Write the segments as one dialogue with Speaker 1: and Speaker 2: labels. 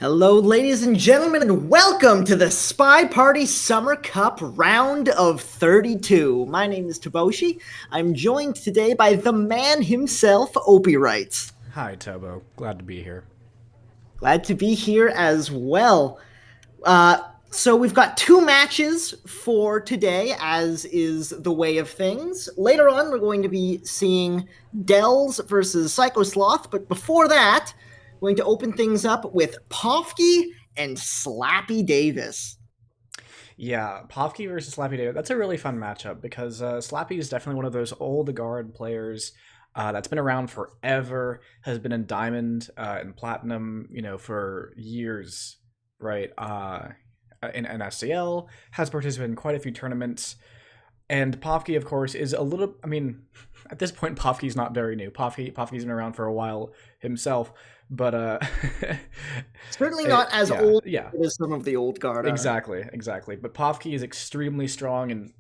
Speaker 1: Hello, ladies and gentlemen, and welcome to the SpyParty Summer Cup round of 32. My name is Taboshi. I'm joined today by the man himself, Opie Wrights.
Speaker 2: Hi, Tobo. Glad to be here.
Speaker 1: Glad to be here as well. Uh, so we've got two matches for today, as is the way of things. Later on, we're going to be seeing Dells versus Psycho Sloth, but before that, we're going to open things up with Pofke and Slappydavis.
Speaker 2: Yeah, Pofke versus Slappydavis. That's a really fun matchup because Slappy is definitely one of those old guard players that's been around forever, has been in Diamond and Platinum, for years, right? In SCL, has participated in quite a few tournaments. And Pofke, of course, is a little. I mean, at this point, Pofke's not very new. Pofke's been around for a while himself, but
Speaker 1: Certainly not as
Speaker 2: yeah,
Speaker 1: old
Speaker 2: yeah,
Speaker 1: as some of the old guard are.
Speaker 2: exactly. But Pofke is extremely strong, and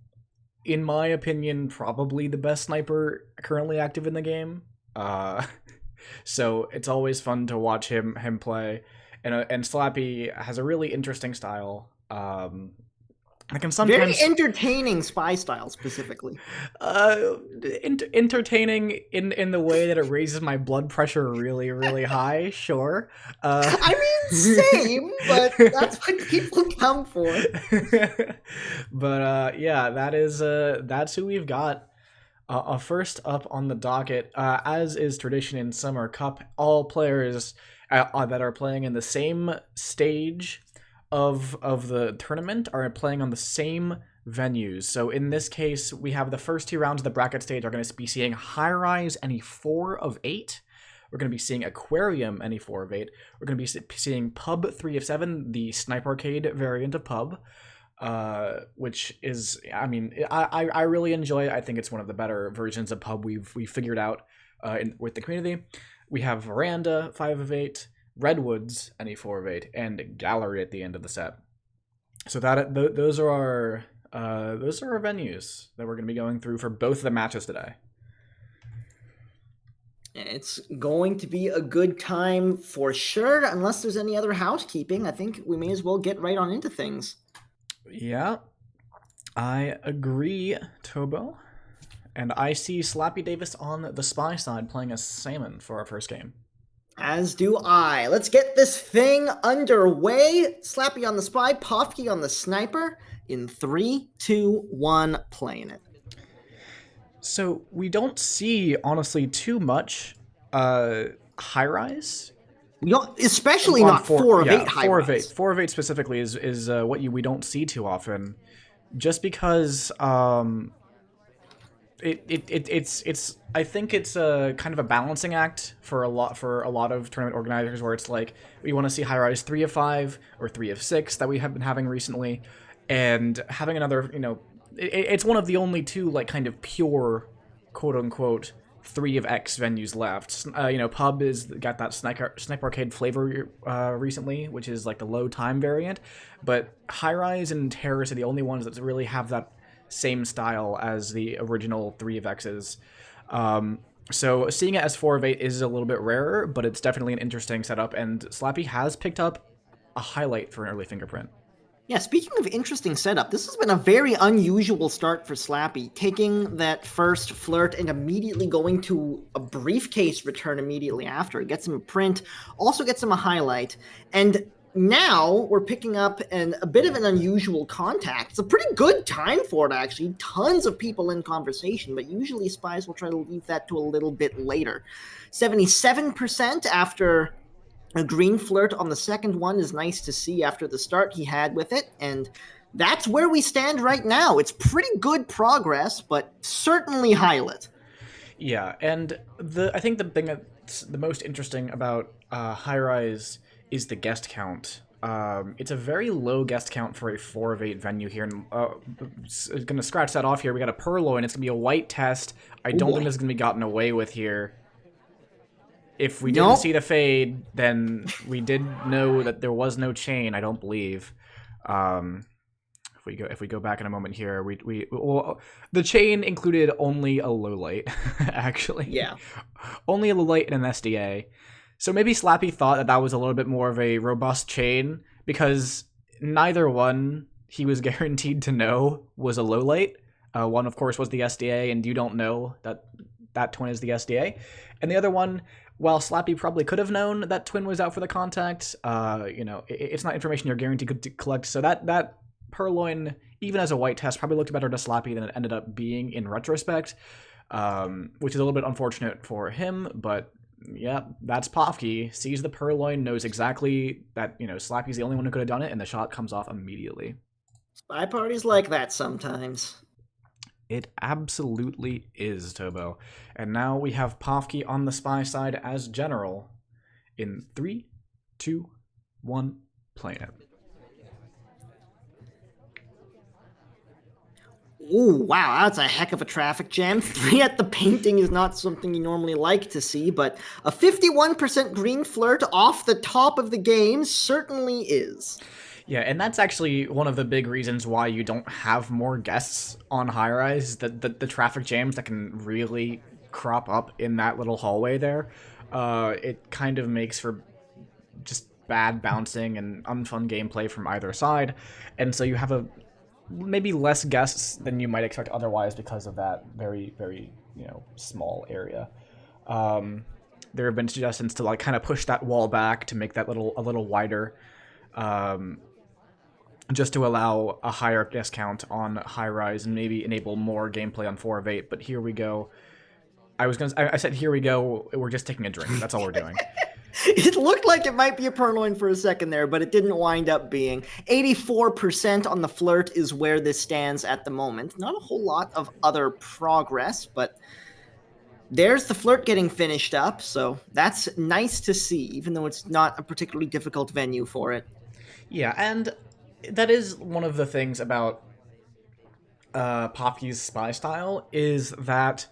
Speaker 2: in my opinion, probably the best sniper currently active in the game. Uh, so it's always fun to watch him play, and Slappy has a really interesting style. I can
Speaker 1: Very
Speaker 2: sometimes
Speaker 1: entertaining spy style, specifically.
Speaker 2: uh entertaining in the way that it raises my blood pressure really high, sure.
Speaker 1: I mean, same, but that's what people come for.
Speaker 2: But yeah, that's who we've got. First up on the docket, as is tradition in Summer Cup, all players that are playing in the same stage of the tournament are playing on the same venues. So in this case, we have the first two rounds of the bracket stage are going to be seeing High Rise any 4 of 8. We're going to be seeing Aquarium any 4 of 8. We're going to be seeing Pub 3 of 7, the Snipe Arcade variant of Pub, which is, I mean, I really enjoy it. I think it's one of the better versions of Pub we've figured out with the community. We have Veranda 5 of 8, Redwoods any 4 of 8, and Gallery at the end of the set. So those are our venues that we're going to be going through for both of the matches today.
Speaker 1: It's going to be a good time for sure, unless there's any other housekeeping. I think we may as well get right on into things.
Speaker 2: Yeah, I agree, Tobo. And I see Slappydavis on the spy side playing as Salmon for our first game.
Speaker 1: As do I. Let's get this thing underway. Slappy on the spy, Pofke on the sniper. In 3, 2, 1, playing it.
Speaker 2: So we don't see, honestly, too much high rise.
Speaker 1: Especially not 4 of 8 high
Speaker 2: 4
Speaker 1: rise.
Speaker 2: of 8. 4 of 8 specifically is what we don't see too often. Just because it's I think it's a kind of a balancing act for a lot of tournament organizers, where it's like we want to see high rise 3 of 5 or 3 of 6 that we have been having recently, and having another, it's one of the only two like kind of pure quote unquote 3 of X venues left. Pub is got that Snipe Arcade flavor recently, which is like the low time variant, but High Rise and Terrace are the only ones that really have that same style as the original 3 of X's. So seeing it as 4 of 8 is a little bit rarer, but it's definitely an interesting setup, and Slappy has picked up a highlight for an early fingerprint.
Speaker 1: Yeah, speaking of interesting setup, this has been a very unusual start for Slappy, taking that first flirt and immediately going to a briefcase return immediately after. It gets him a print, also gets him a highlight, and now we're picking up a bit of an unusual contact. It's a pretty good time for it, actually. Tons of people in conversation, but usually spies will try to leave that to a little bit later. 77% after a green flirt on the second one is nice to see after the start he had with it, and that's where we stand right now. It's pretty good progress, but certainly highlight.
Speaker 2: Yeah, and I think the thing that's the most interesting about High Rise is the guest count. It's a very low guest count for a 4 of 8 venue here, and going to scratch that off here. We got a Purloin. It's going to be a white test. I don't think this is going to be gotten away with here. If we didn't see the fade, then we did know that there was no chain. I don't believe. If we go back in a moment here, the chain included only a low light, actually.
Speaker 1: Yeah,
Speaker 2: only a low light and an SDA. So maybe Slappy thought that that was a little bit more of a robust chain because neither one he was guaranteed to know was a low light. One, of course, was the SDA, and you don't know that that twin is the SDA. And the other one, while Slappy probably could have known that twin was out for the contact, it's not information you're guaranteed to collect. So that purloin, even as a white test, probably looked better to Slappy than it ended up being in retrospect, which is a little bit unfortunate for him, but yeah, that's Pofke. Sees the purloin, knows exactly that, Slappy's the only one who could have done it, and the shot comes off immediately.
Speaker 1: SpyParty's like that sometimes.
Speaker 2: It absolutely is, Tobo. And now we have Pofke on the spy side as general in 3, 2, 1, playing it.
Speaker 1: Oh, wow, that's a heck of a traffic jam. 3 at the painting is not something you normally like to see, but a 51% green flirt off the top of the game certainly is.
Speaker 2: Yeah, and that's actually one of the big reasons why you don't have more guests on high rise. The traffic jams that can really crop up in that little hallway there. It kind of makes for just bad bouncing and unfun gameplay from either side, and so you have maybe less guests than you might expect otherwise because of that very, very small area. There have been suggestions to kind of push that wall back to make that a little wider. Just to allow a higher guest count on high rise and maybe enable more gameplay on 4 of 8. But here we go. I said here we go. We're just taking a drink. That's all we're doing.
Speaker 1: It looked like it might be a purloin for a second there, but it didn't wind up being. 84% on the flirt is where this stands at the moment. Not a whole lot of other progress, but there's the flirt getting finished up. So that's nice to see, even though it's not a particularly difficult venue for it.
Speaker 2: Yeah, and that is one of the things about Pofke's spy style, is that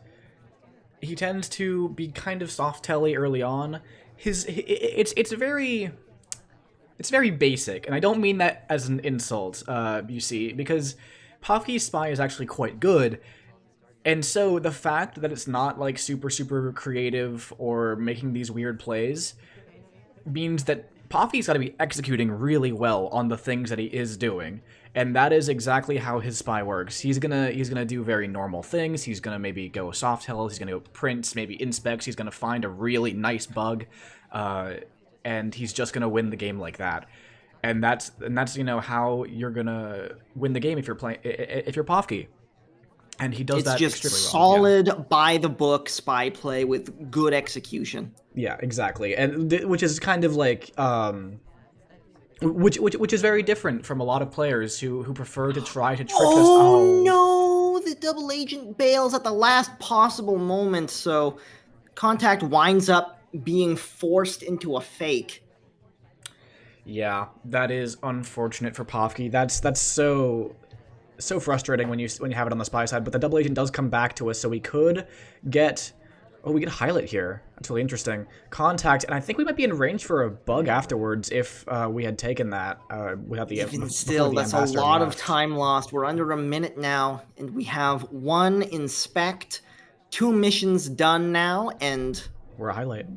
Speaker 2: he tends to be kind of soft-telly early on. It's very basic, and I don't mean that as an insult, you see, because Pofke's spy is actually quite good, and so the fact that it's not super creative or making these weird plays means that Pofke's got to be executing really well on the things that he is doing, and that is exactly how his spy works. He's gonna do very normal things. He's gonna maybe go soft tells. He's gonna go prints, maybe inspects. He's gonna find a really nice bug, and he's just gonna win the game like that. And that's how you're gonna win the game if you're Pofke. And he does that extremely well.
Speaker 1: Solid, by the book spy play with good execution.
Speaker 2: Yeah, exactly, and which is kind of which is very different from a lot of players who prefer to try to trick us.
Speaker 1: Oh no! The double agent bails at the last possible moment, so contact winds up being forced into a fake.
Speaker 2: Yeah, that is unfortunate for Pofke. That's so frustrating when you have it on the spy side, but the double agent does come back to us, so we could get we get a highlight here. That's really interesting. Contact, and I think we might be in range for a bug afterwards if we had taken that without the
Speaker 1: even still. That's a lot of time lost. We're under a minute now, and we have 1 inspect, 2 missions done now, and
Speaker 2: we're a highlight.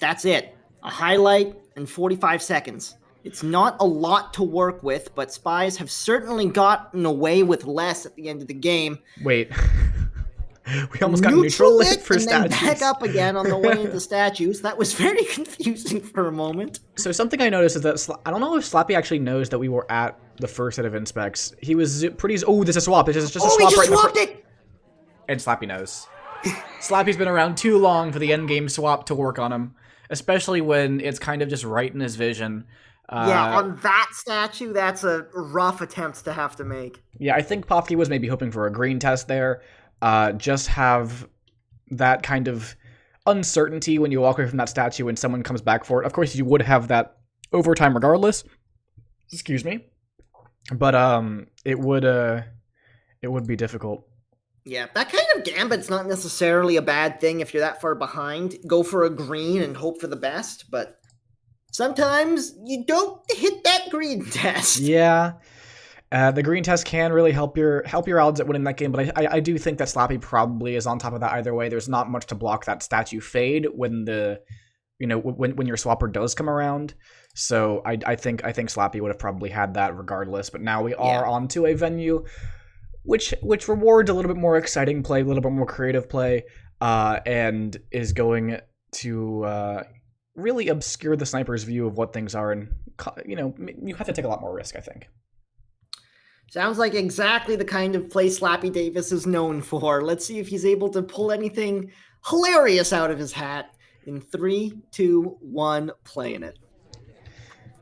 Speaker 1: That's it. A highlight in 45 seconds. It's not a lot to work with, but spies have certainly gotten away with less at the end of the game.
Speaker 2: Wait. We almost got neutral lit for statues.
Speaker 1: And then back up again on the way into statues. That was very confusing for a moment.
Speaker 2: So something I noticed is that I don't know if Slappy actually knows that we were at the first set of inspects. He was pretty... Oh, there's a swap. There's just a swap
Speaker 1: right now. Swapped it!
Speaker 2: And Slappy knows. Slappy's been around too long for the endgame swap to work on him, especially when it's kind of just right in his vision.
Speaker 1: Yeah, on that statue, that's a rough attempt to have to make.
Speaker 2: Yeah, I think Pofke was maybe hoping for a green test there. Just have that kind of uncertainty when you walk away from that statue and someone comes back for it. Of course, you would have that overtime regardless. Excuse me. But it would be difficult.
Speaker 1: Yeah, that kind of gambit's not necessarily a bad thing if you're that far behind. Go for a green and hope for the best, but sometimes you don't hit that green test.
Speaker 2: Yeah. The green test can really help your odds at winning that game, but I do think that Slappy probably is on top of that either way. There's not much to block that statue fade when the when your swapper does come around. So I think Slappy would have probably had that regardless. But now we are onto a venue which rewards a little bit more exciting play, a little bit more creative play, and is going to really obscure the sniper's view of what things are, and you have to take a lot more risk, I think.
Speaker 1: Sounds like exactly the kind of play Slappydavis is known for. Let's see if he's able to pull anything hilarious out of his hat. In 3, 2, 1, playing it.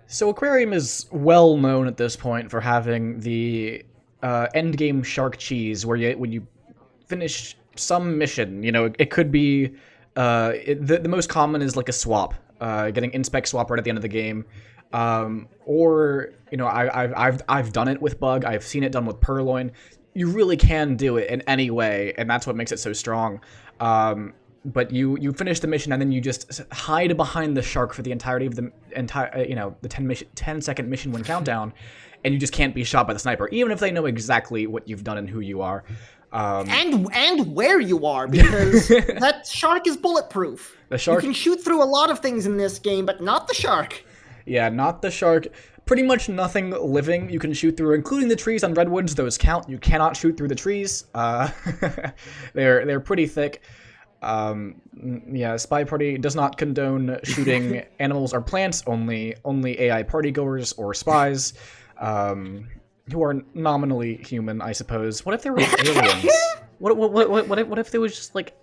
Speaker 2: So Aquarium is well known at this point for having the endgame shark cheese, where when you finish some mission, it could be the most common is like a swap, getting inspect swap right at the end of the game, or I've done it with bug, I've seen it done with purloin. You really can do it in any way, and that's what makes it so strong. But you finish the mission and then you just hide behind the shark for the entirety of the entire the 10-second mission win countdown, and you just can't be shot by the sniper, even if they know exactly what you've done and who you are.
Speaker 1: And where you are, because that shark is bulletproof.
Speaker 2: The shark,
Speaker 1: you can shoot through a lot of things in this game, but not the shark.
Speaker 2: Yeah, not the shark. Pretty much nothing living you can shoot through, including the trees on Redwoods. Those count. You cannot shoot through the trees. They're pretty thick. Yeah, SpyParty does not condone shooting animals or plants. Only AI partygoers or spies, who are nominally human, I suppose. What if they were aliens? What if there was just like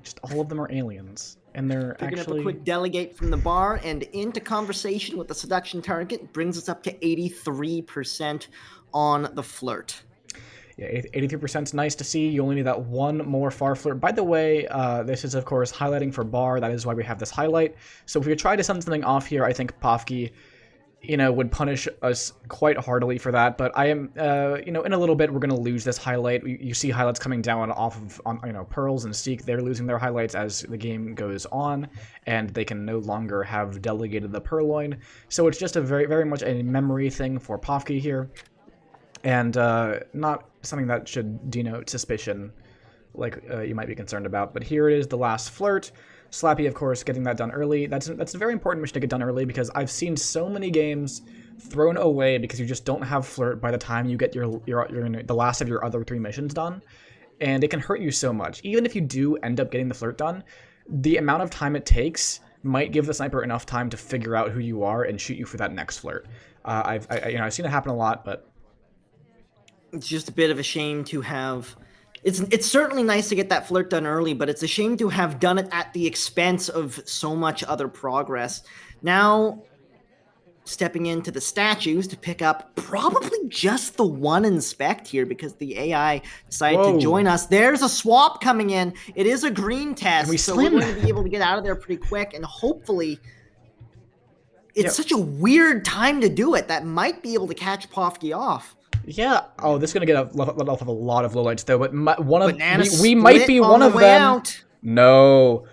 Speaker 2: just all of them are aliens and they're
Speaker 1: Picking
Speaker 2: actually...
Speaker 1: up a quick delegate from the bar and into conversation with the seduction target brings us up to 83% on the flirt.
Speaker 2: Yeah, 83% is nice to see. You only need that one more far flirt. By the way, this is, of course, highlighting for bar. That is why we have this highlight. So if we try to send something off here, I think Pofke, would punish us quite heartily for that. But I am, in a little bit, we're going to lose this highlight. You see highlights coming down off of, Pearls and Seek. They're losing their highlights as the game goes on, and they can no longer have delegated the purloin. So it's just a very, very much a memory thing for Pofke here. And not something that should denote suspicion like you might be concerned about. But here it is, the last flirt. Slappy, of course, getting that done early. That's a very important mission to get done early, because I've seen so many games thrown away because you just don't have flirt by the time you get the last of your other 3 missions done. And it can hurt you so much. Even if you do end up getting the flirt done, the amount of time it takes might give the sniper enough time to figure out who you are and shoot you for that next flirt. I've seen it happen a lot, but
Speaker 1: it's just a bit of a shame to have... It's certainly nice to get that flirt done early, but it's a shame to have done it at the expense of so much other progress. Now, stepping into the statues to pick up probably just the one inspect here, because the AI decided to join us. There's a swap coming in. It is a green test, so we're going to be able to get out of there pretty quick, and hopefully... It's such a weird time to do it that might be able to catch Pofke off.
Speaker 2: Yeah. Oh, this is gonna get off of a lot of lowlights though. But we might be one of them.
Speaker 1: Out.
Speaker 2: No.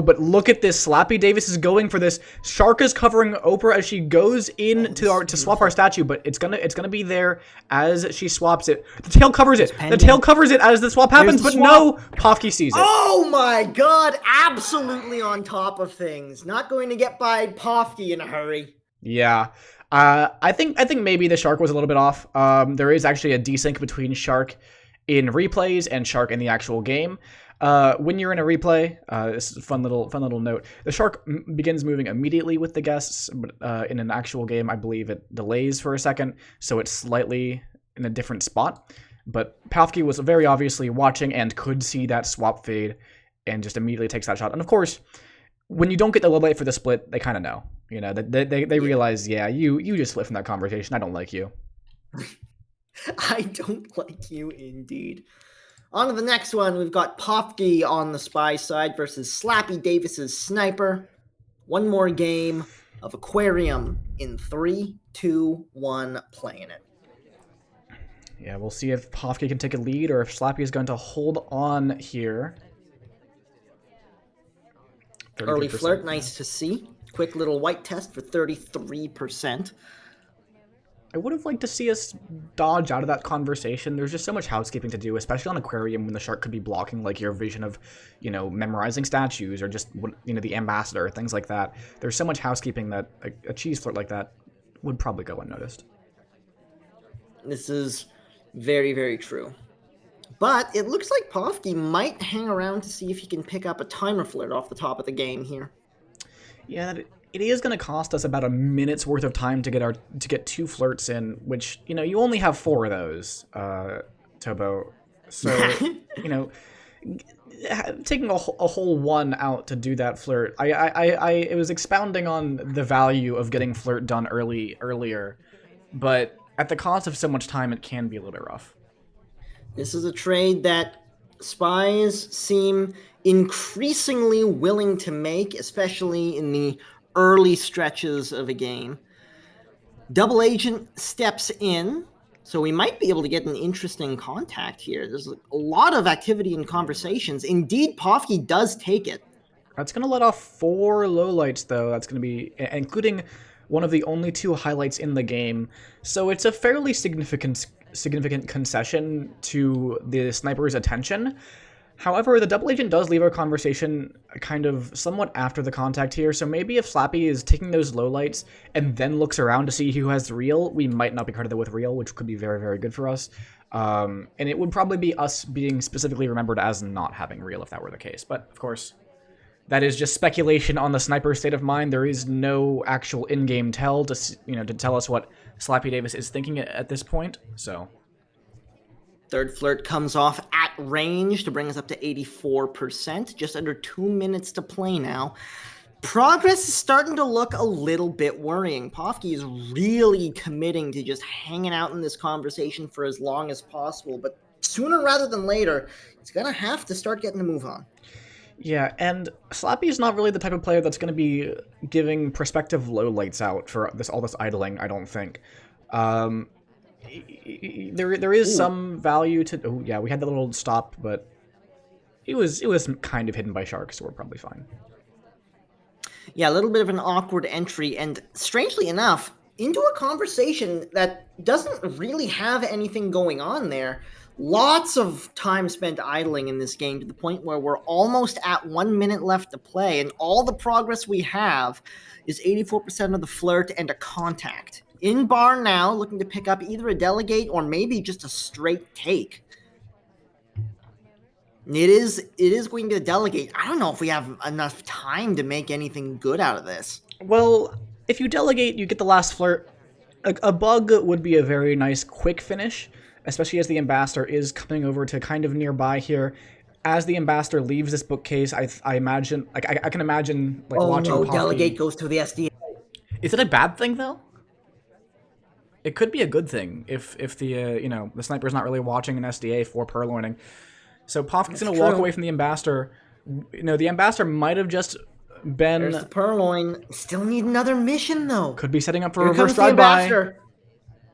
Speaker 2: But look at this. Slappydavis is going for this. Shark is covering Oprah as she goes in to swap our statue, but it's gonna be there as she swaps it. The tail covers it. The tail covers it as the swap happens, but no, Pofke sees it.
Speaker 1: Oh my god! Absolutely on top of things. Not going to get by Pofke in a hurry.
Speaker 2: Yeah. I think maybe the shark was a little bit off. There is actually a desync between shark in replays and shark in the actual game. When you're in a replay, this is a fun little note. The shark begins moving immediately with the guests, but in an actual game, I believe it delays for a second, so it's slightly in a different spot. But Pofke was very obviously watching and could see that swap fade, and just immediately takes that shot. And of course, when you don't get the low light for the split, they kind of know. They realize, you just split from that conversation. I don't like you.
Speaker 1: I don't like you indeed. On to the next one. We've got Pofke on the spy side versus Slappydavis's sniper. One more game of Aquarium in 3, 2, 1, playing it.
Speaker 2: Yeah, we'll see if Pofke can take a lead or if Slappy is going to hold on here.
Speaker 1: Early flirt, nice to see. Quick little white test for 33%.
Speaker 2: I would have liked to see us dodge out of that conversation. There's just so much housekeeping to do, especially on Aquarium when the shark could be blocking like your vision of, memorizing statues or just, the ambassador, things like that. There's so much housekeeping that a cheese flirt like that would probably go unnoticed.
Speaker 1: This is very, very true. But it looks like Pofke might hang around to see if he can pick up a timer flirt off the top of the game here.
Speaker 2: Yeah, it is going to cost us about a minute's worth of time to get 2 flirts in, which, you only have 4 of those, Tobo. So, taking a whole one out to do that flirt, it was expounding on the value of getting flirt done earlier, but at the cost of so much time, it can be a little bit rough.
Speaker 1: This is a trade that spies seem increasingly willing to make, especially in the early stretches of a game. Double Agent steps in, so we might be able to get an interesting contact here. There's a lot of activity and conversations. Indeed, Pofke does take it.
Speaker 2: That's going to let off 4 lowlights, though. That's going to be, including one of the only 2 highlights in the game. So it's a fairly significant concession to the sniper's attention. However, the double agent does leave our conversation kind of somewhat after the contact here, so maybe if Slappy is taking those lowlights and then looks around to see who has real, we might not be credited with real, which could be very, very good for us. And it would probably be us being specifically remembered as not having real if that were the case. But, of course, that is just speculation on the sniper's state of mind. There is no actual in-game tell to tell us what Slappydavis is thinking at this point, so...
Speaker 1: Third flirt comes off at range to bring us up to 84%. Just under 2 minutes to play now. Progress is starting to look a little bit worrying. Pofke is really committing to just hanging out in this conversation for as long as possible. But sooner rather than later, he's going to have to start getting a move on.
Speaker 2: Yeah, and Slappy is not really the type of player that's going to be giving prospective lowlights out for all this idling, I don't think. There is some value to... Oh, yeah, we had that little stop, but it was kind of hidden by sharks, so we're probably fine.
Speaker 1: Yeah, a little bit of an awkward entry, and strangely enough, into a conversation that doesn't really have anything going on there. Lots of time spent idling in this game to the point where we're almost at 1 minute left to play, and all the progress we have is 84% of the flirt and a contact. In bar now, looking to pick up either a delegate or maybe just a straight take. It is going to delegate. I don't know if we have enough time to make anything good out of this.
Speaker 2: Well, if you delegate, you get the last flirt. A bug would be a very nice quick finish, especially as the ambassador is coming over to kind of nearby here. As the ambassador leaves this bookcase, I imagine, like I can imagine, like watching.
Speaker 1: Oh no!
Speaker 2: Pofke.
Speaker 1: Delegate goes to the SDA.
Speaker 2: Is it a bad thing though? It could be a good thing if the the sniper's not really watching an SDA for purloining. So Pofke's going to walk away from the ambassador. The ambassador might have just been...
Speaker 1: There's the purloin. Still need another mission, though.
Speaker 2: Could be setting up for a reverse drive-by.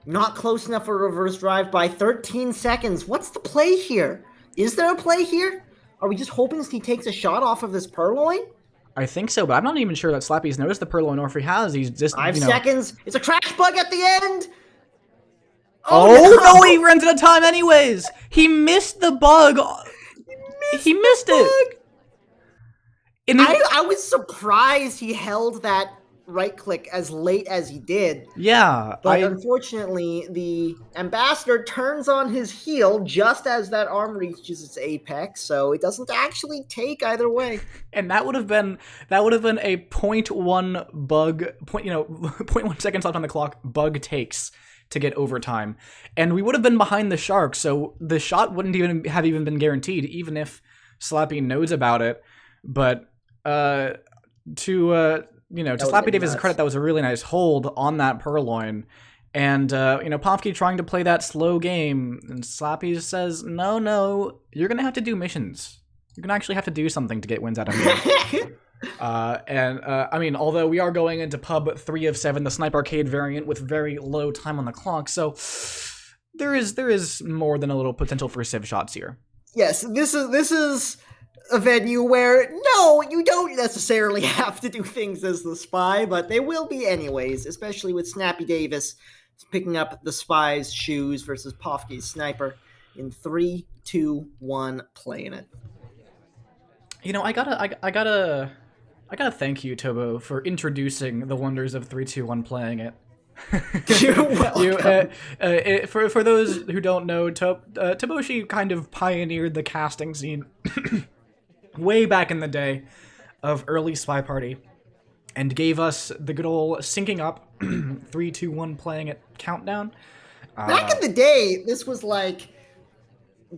Speaker 1: Not close enough for a reverse drive-by. 13 seconds. What's the play here? Is there a play here? Are we just hoping he takes a shot off of this purloin?
Speaker 2: I think so, but I'm not even sure that Slappy's noticed the purloin, or if he has, he's just,
Speaker 1: 5 seconds. It's a crash bug at the end.
Speaker 2: Oh no, he runs out of time anyways. He missed the bug. He missed it.
Speaker 1: I was surprised he held that right click as late as he did.
Speaker 2: Yeah.
Speaker 1: But unfortunately, the ambassador turns on his heel just as that arm reaches its apex, so it doesn't actually take either way.
Speaker 2: And that would have been a 0.1 bug, 0.1 seconds left on the clock, bug takes to get overtime. And we would have been behind the shark, so the shot wouldn't even have been guaranteed, even if Slappy knows about it. But to Slappydavis' credit, that was a really nice hold on that purloin. And, Pofke trying to play that slow game, and Slappy says, no, you're going to have to do missions. You're going to actually have to do something to get wins out of me. Although we are going into pub 3 of 7, the Snipe Arcade variant with very low time on the clock, so there is more than a little potential for civ shots here.
Speaker 1: Yes, this is a venue where, no, you don't necessarily have to do things as the spy, but they will be anyways, especially with Slappydavis picking up the Spy's shoes versus Pofke's sniper in 3, 2, 1, playing it.
Speaker 2: You know, I gotta thank you, Tobo, for introducing the wonders of 3-2-1 playing it.
Speaker 1: You're welcome.
Speaker 2: For those who don't know, Toboshi kind of pioneered the casting scene way back in the day of early SpyParty, and gave us the good old syncing up 3-2-1 playing it countdown.
Speaker 1: Back in the day, this was like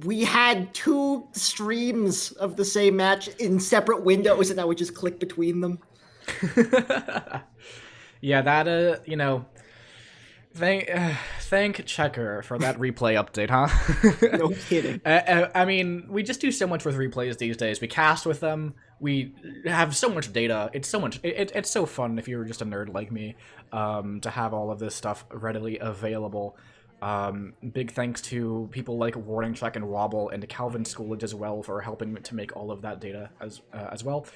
Speaker 1: we had 2 streams of the same match in separate windows, and I would just click between them.
Speaker 2: Yeah, that thank Checker for that replay update, huh?
Speaker 1: No kidding.
Speaker 2: I mean, we just do so much with replays these days. We cast with them. We have so much data. It's so much. It's so fun if you're just a nerd like me, to have all of this stuff readily available. Big thanks to people like Warning Check and Wobble and Calvin Schoolage as well for helping to make all of that data as well.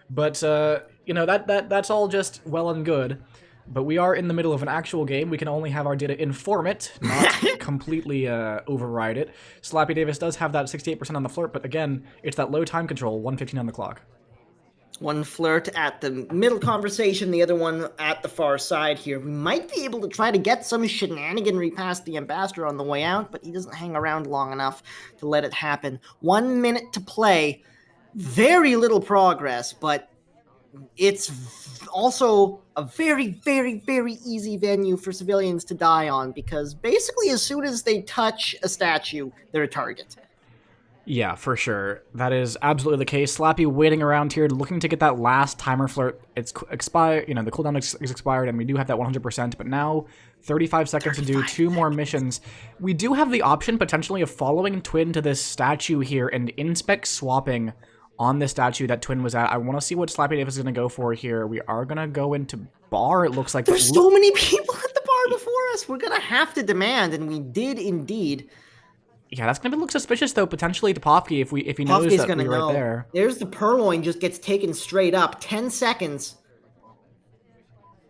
Speaker 2: But that's all just well and good. But we are in the middle of an actual game. We can only have our data inform it, not completely override it. Slappydavis does have that 68% on the flirt, but again, it's that low time control, 1:15 on the clock.
Speaker 1: One flirt at the middle conversation, the other one at the far side here. We might be able to try to get some shenaniganry past the ambassador on the way out, but he doesn't hang around long enough to let it happen. 1 minute to play. Very little progress, but it's also a very, very, very easy venue for civilians to die on, because basically as soon as they touch a statue, they're a target.
Speaker 2: Yeah, for sure. That is absolutely the case. Slappy waiting around here, looking to get that last timer flirt. It's expired, the cooldown is expired, and we do have that 100%, but now 35 seconds to do 2 more missions. We do have the option, potentially, of following Twin to this statue here and inspect swapping on the statue that Twin was at. I want to see what Slappydavis is going to go for here. We are going to go into bar, it looks like.
Speaker 1: There's so many people at the bar before us. We're going to have to demand, and we did indeed.
Speaker 2: Yeah, that's going to look suspicious, though, potentially to Pofke if he knows
Speaker 1: Pofke's
Speaker 2: that we're right there.
Speaker 1: There's the purloin, just gets taken straight up. 10 seconds.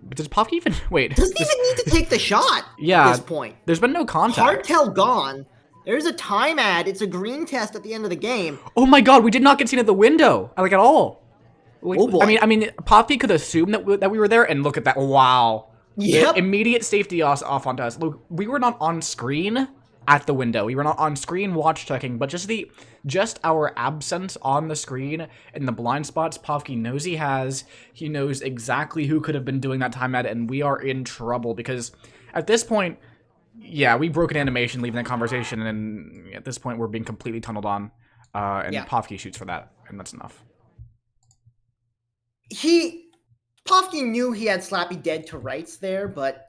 Speaker 2: But does Pofke even... Wait.
Speaker 1: Doesn't even need to take the shot at this point.
Speaker 2: There's been no contact.
Speaker 1: Hardtail gone. There's a time ad. It's a green test at the end of the game.
Speaker 2: Oh my god, we did not get seen at the window, like, at all. Like,
Speaker 1: oh boy.
Speaker 2: I mean, Pofke could assume that we were there, and look at that. Wow.
Speaker 1: Yep.
Speaker 2: Immediate safety off onto us. Look, we were not on screen at the window. We were not on screen watch checking, but just our absence on the screen and the blind spots Pofke knows he has. He knows exactly who could have been doing that time ad, and we are in trouble because at this point, yeah, we broke an animation leaving the conversation, and at this point we're being completely tunneled on, and Pofke shoots for that, and that's enough.
Speaker 1: Pofke knew he had Slappy dead to rights there, but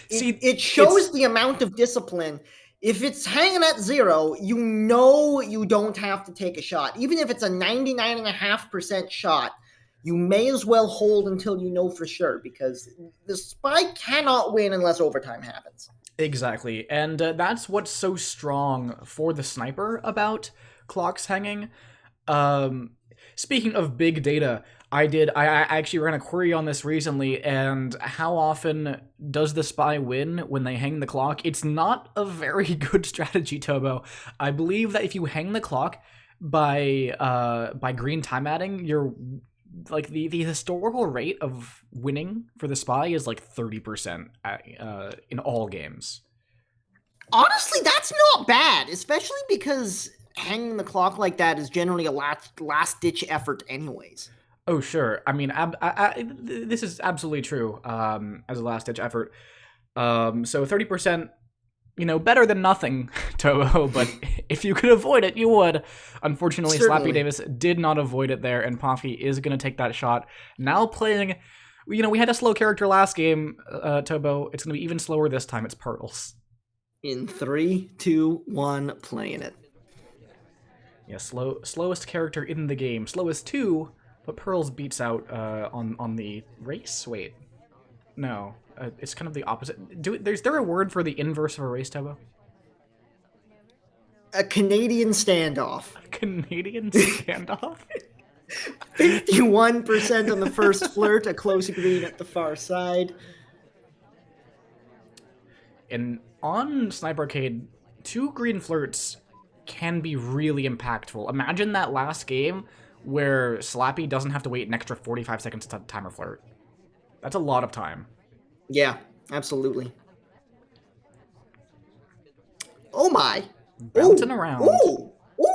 Speaker 1: it shows the amount of discipline. If it's hanging at 0, you know you don't have to take a shot. Even if it's a 99.5% shot, you may as well hold until you know for sure, because the Spy cannot win unless overtime happens.
Speaker 2: Exactly, and that's what's so strong for the sniper about clocks hanging. Speaking of big data, I actually ran a query on this recently, and how often does the Spy win when they hang the clock? It's not a very good strategy, Tobo. I believe that if you hang the clock by green time adding, you're like the historical rate of winning for the Spy is like 30% in all games.
Speaker 1: Honestly, that's not bad, especially because hanging the clock like that is generally a last-ditch effort anyways.
Speaker 2: Oh, sure. I mean, this is absolutely true as a last-ditch effort. So 30%, better than nothing, Tobo, but if you could avoid it, you would. Unfortunately, Slappydavis did not avoid it there, and Pofke is going to take that shot. Now playing, we had a slow character last game, Tobo. It's going to be even slower this time. It's Pearls.
Speaker 1: In 3, 2, 1, playing it.
Speaker 2: Yeah, slowest character in the game. Slowest 2, but Pearls beats out on the race? Wait. No. It's kind of the opposite. Is there a word for the inverse of a race, Tobo?
Speaker 1: A Canadian standoff.
Speaker 2: A Canadian standoff?
Speaker 1: 51% on the first flirt, a close green at the far side.
Speaker 2: And on Sniper Arcade, 2 green flirts can be really impactful. Imagine that last game where Slappy doesn't have to wait an extra 45 seconds to time a flirt. That's a lot of time.
Speaker 1: Yeah, absolutely. Oh my.
Speaker 2: Bouncing around.
Speaker 1: Ooh,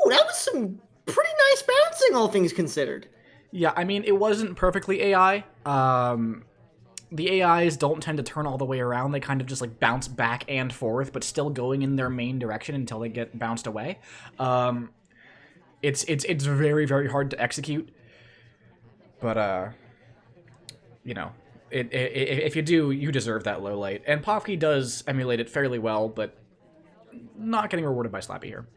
Speaker 1: that was some pretty nice bouncing, all things considered.
Speaker 2: Yeah, I mean, it wasn't perfectly AI. The AIs don't tend to turn all the way around. They kind of just like bounce back and forth, but still going in their main direction until they get bounced away. It's very, very hard to execute. But you know, if you do, you deserve that low light. And Pofke does emulate it fairly well, but not getting rewarded by Slappy here.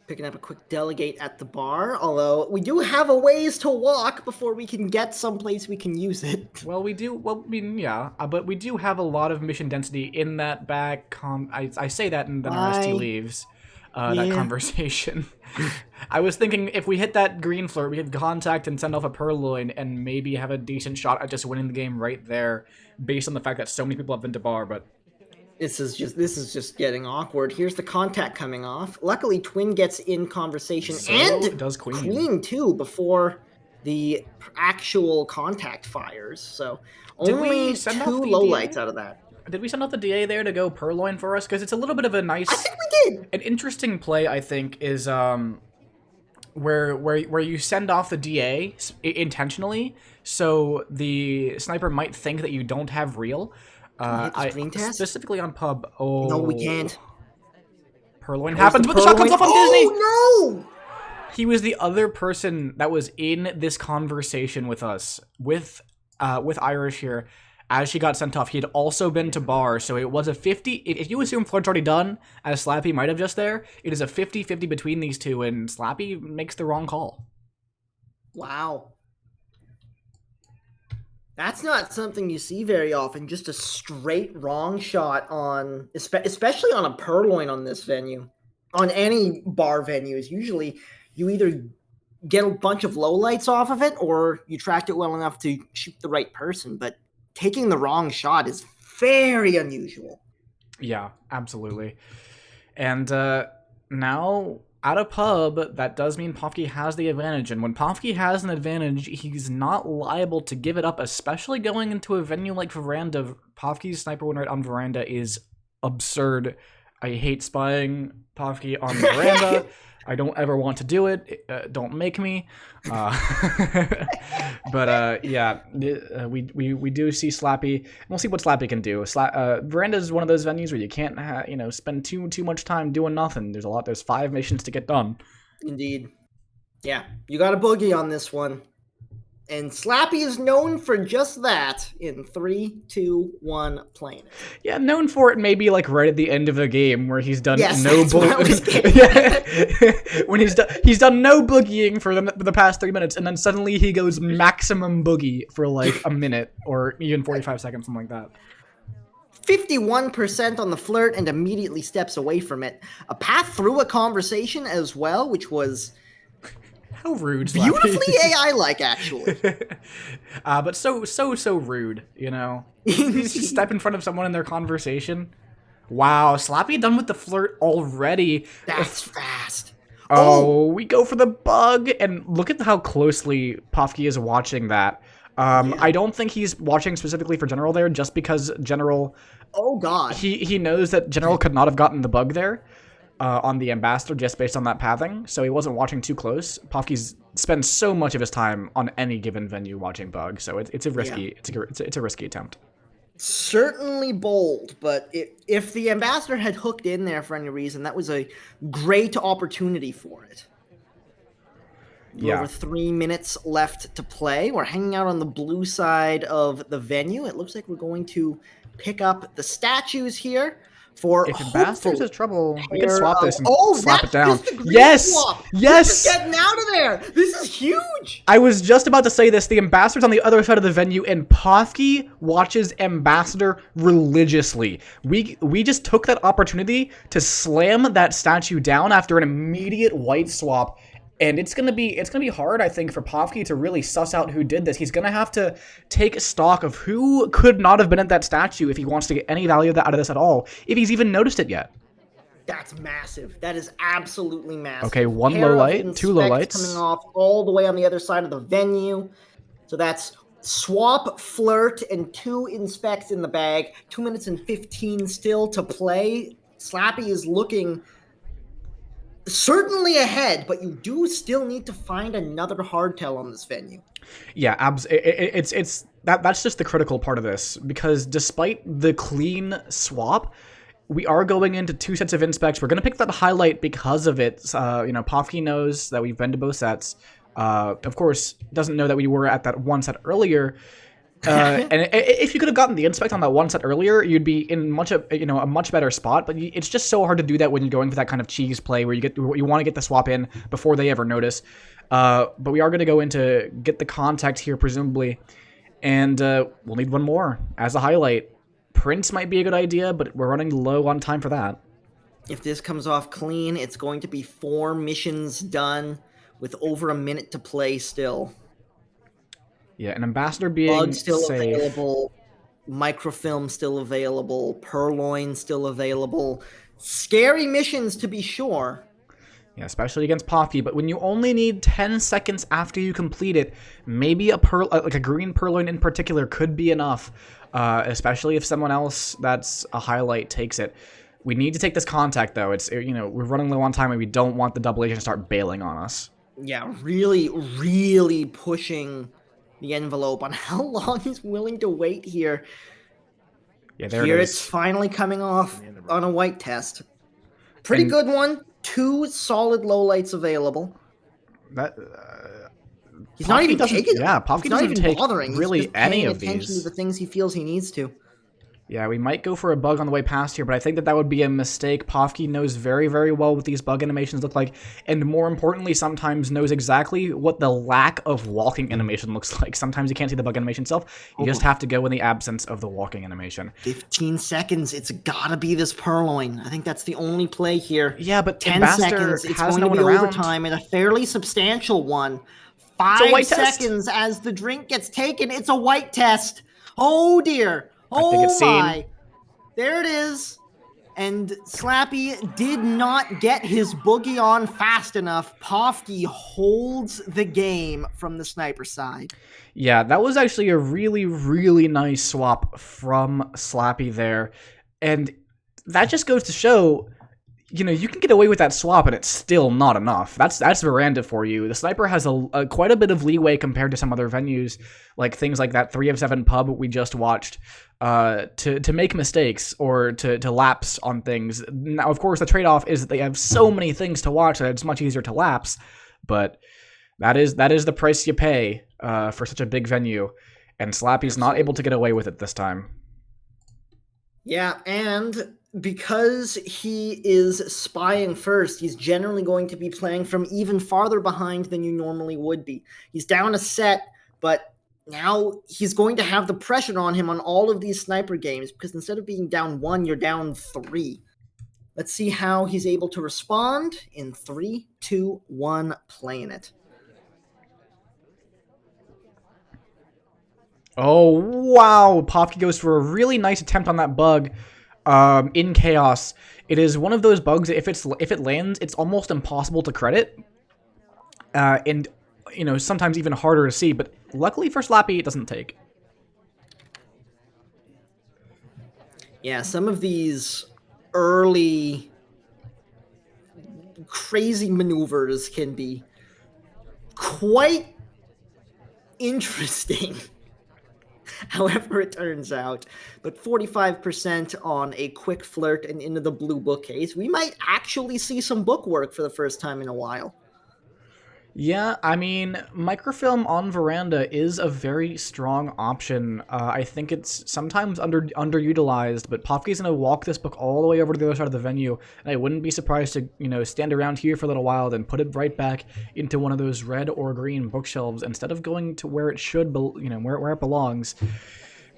Speaker 1: Picking up a quick delegate at the bar, although we do have a ways to walk before we can get someplace we can use it.
Speaker 2: Well, we do. Well, I mean, yeah, but we do have a lot of mission density in that back. I say that, and then RST leaves. That conversation. I was thinking if we hit that green flirt, we could contact and send off a Purloin and maybe have a decent shot at just winning the game right there, based on the fact that so many people have been to bar, but.
Speaker 1: This is just getting awkward. Here's the contact coming off. Luckily, Twin gets in conversation,
Speaker 2: So
Speaker 1: and
Speaker 2: does Queen
Speaker 1: too, before the actual contact fires. So
Speaker 2: Did
Speaker 1: only
Speaker 2: we send off
Speaker 1: 2
Speaker 2: the
Speaker 1: lowlights
Speaker 2: DA?
Speaker 1: out of that.
Speaker 2: Did we send off the DA there to go Purloin for us? Because it's a little bit of a nice.
Speaker 1: I think we did.
Speaker 2: An interesting play, I think, is where you send off the DA intentionally, so the sniper might think that you don't have real.
Speaker 1: Screen test?
Speaker 2: Specifically on pub. Oh
Speaker 1: No, we can't.
Speaker 2: Purloin happens, but the shot comes off on Disney.
Speaker 1: Oh no!
Speaker 2: He was the other person that was in this conversation with us, with Irish here, as she got sent off. He had also been to bar, so it was a 50. If you assume Flirt's already done, as Slappy might have just there, it is a 50-50 between these two, and Slappy makes the wrong call.
Speaker 1: Wow. That's not something you see very often, just a straight wrong shot on, especially on a Purloin on this venue. On any bar venues, usually you either get a bunch of lowlights off of it, or you tracked it well enough to shoot the right person, but taking the wrong shot is very unusual.
Speaker 2: Yeah, absolutely. And now, at a pub, that does mean Pofke has the advantage. And when Pofke has an advantage, he's not liable to give it up, especially going into a venue like Veranda. Pofke's sniper win rate on Veranda is absurd. I hate spying Pofke on Veranda. I don't ever want to do it. Don't make me. But yeah, we do see Slappy. And we'll see what Slappy can do. Veranda is one of those venues where you can't spend too much time doing nothing. There's 5 missions to get done.
Speaker 1: Indeed. Yeah, you got a boogie on this one. And Slappy is known for just that in 3, 2, 1, playing it.
Speaker 2: Yeah, known for it maybe like right at the end of the game where he's done when he's done no boogieing for the past 3 minutes, and then suddenly he goes maximum boogie for like a minute or even 45 seconds, something like that.
Speaker 1: 51% on the flirt and immediately steps away from it. A path through a conversation as well, which was
Speaker 2: how rude, Slappy.
Speaker 1: Beautifully AI-like, actually.
Speaker 2: But so rude, you know? He's just step in front of someone in their conversation. Wow, Slappy done with the flirt already.
Speaker 1: That's fast.
Speaker 2: Oh, we go for the bug, and look at how closely Pofke is watching that. I don't think he's watching specifically for General there, just because General...
Speaker 1: Oh, God.
Speaker 2: He knows that General could not have gotten the bug there. On the Ambassador just based on that pathing, so he wasn't watching too close. Pofke spends so much of his time on any given venue watching bugs, so it's a risky it's a risky attempt.
Speaker 1: Certainly bold, but if the Ambassador had hooked in there for any reason, that was a great opportunity for it.
Speaker 2: Yeah.
Speaker 1: Over 3 minutes left to play. We're hanging out on the blue side of the venue. It looks like we're going to pick up the statues here. For
Speaker 2: if Ambassadors has trouble, we can swap this and
Speaker 1: slap
Speaker 2: slap it down.
Speaker 1: Yes!
Speaker 2: Yes!
Speaker 1: Getting out of there! This is huge!
Speaker 2: I was just about to say this. The Ambassador's on the other side of the venue, and Pofke watches Ambassador religiously. We just took that opportunity to slam that statue down after an immediate white swap, And it's gonna be hard, I think, for Pofke to really suss out who did this. He's gonna have to take stock of who could not have been at that statue if he wants to get any value out of this at all, if he's even noticed it yet.
Speaker 1: That's massive. That is absolutely massive.
Speaker 2: Okay, one low light, two low lights
Speaker 1: coming off all the way on the other side of the venue. So that's swap, flirt, and 2 inspects in the bag. 2 minutes and 15 still to play. Slappy is looking certainly ahead, but you do still need to find another hardtail on this venue.
Speaker 2: Yeah, that's just the critical part of this, because despite the clean swap, we are going into 2 sets of inspects. We're going to pick that highlight because of it. Pofke knows that we've been to both sets. Of course, doesn't know that we were at that 1 set earlier. And if you could have gotten the inspect on that 1 set earlier, you'd be in a much better spot. But it's just so hard to do that when you're going for that kind of cheese play where you want to get the swap in before they ever notice. But we are going to go in to get the contact here, presumably, and we'll need one more as a highlight. Prince might be a good idea, but we're running low on time for that.
Speaker 1: If this comes off clean, it's going to be 4 missions done with over a minute to play still.
Speaker 2: Yeah, an ambassador being
Speaker 1: Bug still
Speaker 2: safe.
Speaker 1: Available, microfilm still available, purloin still available. Scary missions to be sure.
Speaker 2: Yeah, especially against Pofke, but when you only need 10 seconds after you complete it, maybe a green purloin in particular could be enough, especially if someone else that's a highlight takes it. We need to take this contact, though. We're running low on time, and we don't want the double agent to start bailing on us.
Speaker 1: Yeah, really, really pushing the envelope on how long he's willing to wait here.
Speaker 2: Yeah, there
Speaker 1: here
Speaker 2: it is.
Speaker 1: It's finally coming off on a white test. Pretty good one. 2 solid lowlights available. He's not even taking.
Speaker 2: Yeah, Pofke doesn't take
Speaker 1: bothering.
Speaker 2: really any of
Speaker 1: attention
Speaker 2: these.
Speaker 1: to the things he feels he needs to.
Speaker 2: Yeah, we might go for a bug on the way past here, but I think that would be a mistake. Pofke knows very, very well what these bug animations look like, and more importantly, sometimes knows exactly what the lack of walking animation looks like. Sometimes you can't see the bug animation itself. You just have to go in the absence of the walking animation.
Speaker 1: 15 seconds. It's gotta be this purloin. I think that's the only play here.
Speaker 2: Yeah, but
Speaker 1: 10 seconds. It's going to be overtime and a fairly substantial one. 5 seconds as the drink gets taken. It's a white test. Oh, dear. Oh my, there it is. And Slappy did not get his boogie on fast enough. Pofke holds the game from the sniper side.
Speaker 2: Yeah, that was actually a really, really nice swap from Slappy there. And that just goes to show, you can get away with that swap and it's still not enough. That's Veranda for you. The sniper has quite a bit of leeway compared to some other venues, like things like that 3 of 7 pub we just watched, to make mistakes or to lapse on things. Now, of course, the trade-off is that they have so many things to watch that it's much easier to lapse, but that is the price you pay for such a big venue, and Slappy's not able to get away with it this time.
Speaker 1: Yeah, and because he is spying first, he's generally going to be playing from even farther behind than you normally would be. He's down a set, but now he's going to have the pressure on him on all of these sniper games, because instead of being down 1, you're down 3. Let's see how he's able to respond in 3, 2, 1, playing it.
Speaker 2: Oh, wow. Pofke goes for a really nice attempt on that bug. In chaos. It is one of those bugs that if it lands, it's almost impossible to credit. And sometimes even harder to see, but luckily for Slappy, it doesn't take.
Speaker 1: Yeah, some of these early crazy maneuvers can be quite interesting. However it turns out, but 45% on a quick flirt and into the blue bookcase. We might actually see some bookwork for the first time in a while.
Speaker 2: Yeah, I mean, Microfilm on Veranda is a very strong option. I think it's sometimes underutilized, but Pofke's going to walk this book all the way over to the other side of the venue, and I wouldn't be surprised to, stand around here for a little while, then put it right back into one of those red or green bookshelves instead of going to where it should, where it belongs.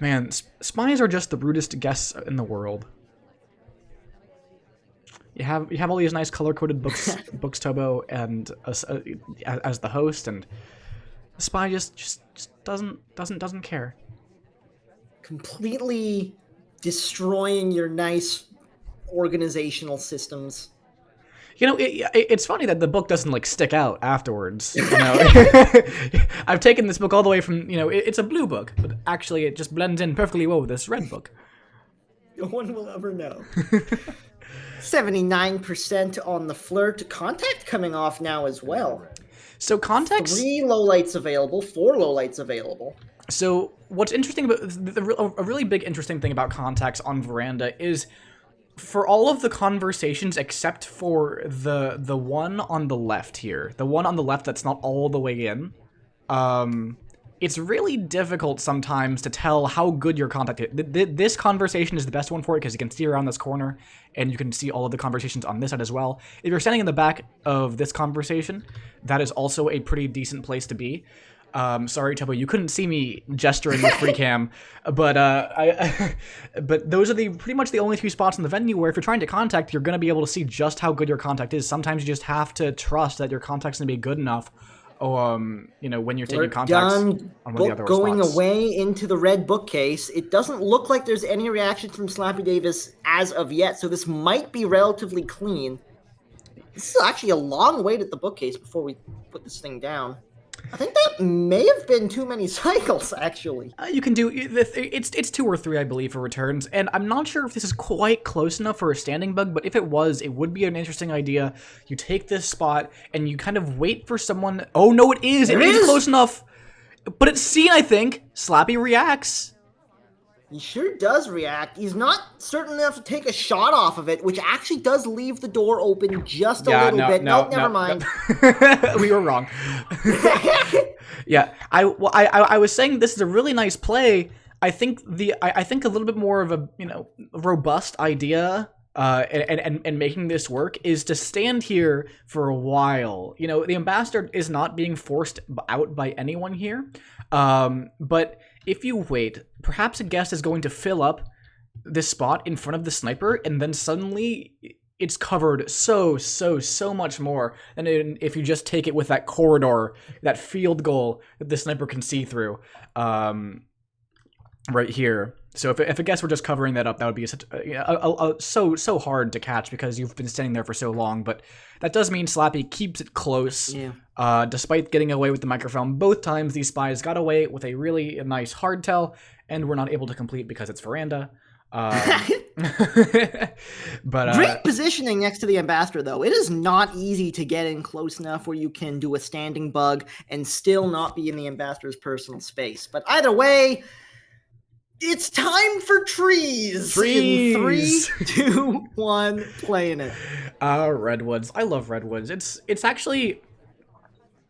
Speaker 2: Man, spies are just the rudest guests in the world. You have all these nice color-coded books Tobo, and as the host, and the spy just doesn't care.
Speaker 1: Completely destroying your nice organizational systems.
Speaker 2: You know, it's funny that the book doesn't like stick out afterwards. You know, I've taken this book all the way from, you know, it's a blue book, but actually it just blends in perfectly well with this red book.
Speaker 1: No one will ever know. 79% on the flirt. Contact coming off now as well.
Speaker 2: So context.
Speaker 1: 3 lowlights available, 4 lowlights available.
Speaker 2: So what's interesting about a really big interesting thing about contacts on Veranda is, for all of the conversations except for the one on the left here, the one on the left that's not all the way in, it's really difficult sometimes to tell how good your contact is. This conversation is the best one for it because you can see around this corner and you can see all of the conversations on this side as well. If you're standing in the back of this conversation, that is also a pretty decent place to be. Sorry, Tobo, you couldn't see me gesturing with free cam, but but those are pretty much the only 2 spots in the venue where if you're trying to contact, you're going to be able to see just how good your contact is. Sometimes you just have to trust that your contact's going to be good enough, you know, when you're taking contacts on one of the other
Speaker 1: going
Speaker 2: spots.
Speaker 1: Away into the red bookcase. It doesn't look like there's any reaction from Slappydavis as of yet, so this might be relatively clean. This is actually a long wait at the bookcase before we put this thing down. I think that may have been too many cycles, actually.
Speaker 2: You can do it's 2 or 3, I believe, for returns, and I'm not sure if this is quite close enough for a standing bug, but if it was, it would be an interesting idea. You take this spot and you kind of wait for someone. Oh no, it is close enough, but it's seen. I think Slappy reacts.
Speaker 1: He sure does react. He's not certain enough to take a shot off of it, which actually does leave the door open just a little bit. Nope, never mind.
Speaker 2: We were wrong. Yeah, I was saying this is a really nice play. I think I think a little bit more of a, you know, robust idea and making this work is to stand here for a while. You know, the ambassador is not being forced out by anyone here, but if you wait, perhaps a guest is going to fill up this spot in front of the sniper, and then suddenly it's covered so much more than if you just take it with that corridor, that field goal that the sniper can see through, right here. So if a guest were just covering that up, that would be so hard to catch because you've been standing there for so long. But that does mean Slappy keeps it close, despite getting away with the microfilm. Both times these spies got away with a really nice hardtail, and were not able to complete because it's Veranda. But
Speaker 1: great positioning next to the ambassador, though. It is not easy to get in close enough where you can do a standing bug and still not be in the ambassador's personal space. But either way, it's time for trees. In 3, 2, 1, playing it.
Speaker 2: Redwoods. I love Redwoods. It's actually